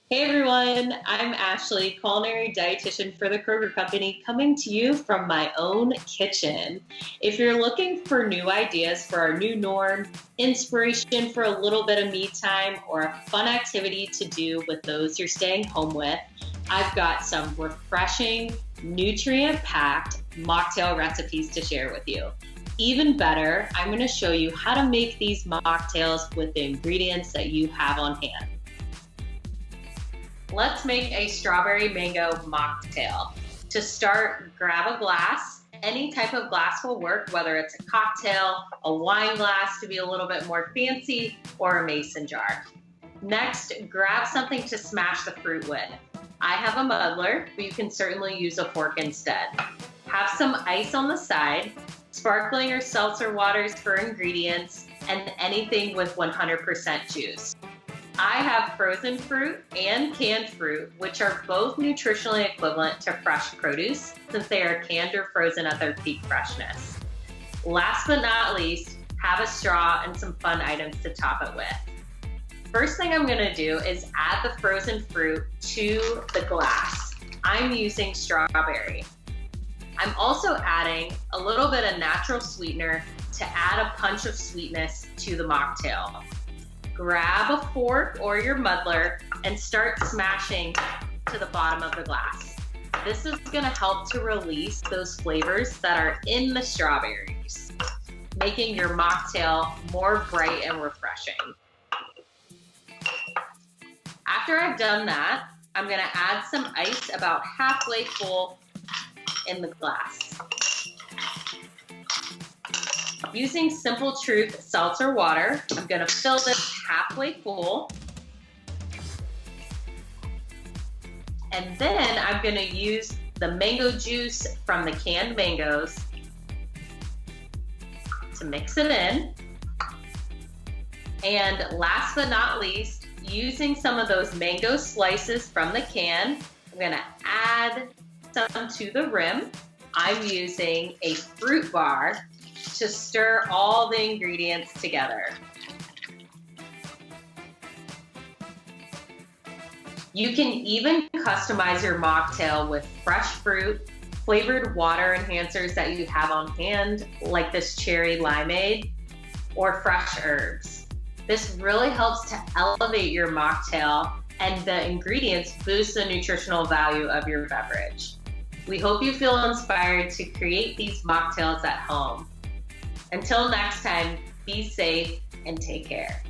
Hey everyone, I'm Ashley, culinary dietitian for the Kroger Company, coming to you from my own kitchen. If you're looking for new ideas for our new norm, inspiration for a little bit of me time, or a fun activity to do with those you're staying home with, I've got some refreshing, nutrient-packed mocktail recipes to share with you. Even better, I'm going to show you how to make these mocktails with the ingredients that you have on hand. Let's make a strawberry mango mocktail. To start, grab a glass. Any type of glass will work, whether it's a cocktail, a wine glass to be a little bit more fancy, or a mason jar. Next, grab something to smash the fruit with. I have a muddler, but you can certainly use a fork instead. Have some ice on the side, sparkling or seltzer waters for ingredients, and anything with 100% juice. I have frozen fruit and canned fruit, which are both nutritionally equivalent to fresh produce since they are canned or frozen at their peak freshness. Last but not least, have a straw and some fun items to top it with. First thing I'm going to do is add the frozen fruit to the glass. I'm using strawberry. I'm also adding a little bit of natural sweetener to add a punch of sweetness to the mocktail. Grab a fork or your muddler and start smashing to the bottom of the glass. This is going to help to release those flavors that are in the strawberries, making your mocktail more bright and refreshing. After I've done that, I'm going to add some ice about halfway full in the glass. Using Simple Truth seltzer water, I'm going to fill this halfway full. And then I'm going to use the mango juice from the canned mangoes to mix it in. And last but not least, using some of those mango slices from the can, I'm going to add some to the rim. I'm using a fruit bar to stir all the ingredients together. You can even customize your mocktail with fresh fruit, flavored water enhancers that you have on hand, like this cherry limeade, or fresh herbs. This really helps to elevate your mocktail, and the ingredients boost the nutritional value of your beverage. We hope you feel inspired to create these mocktails at home. Until next time, be safe and take care.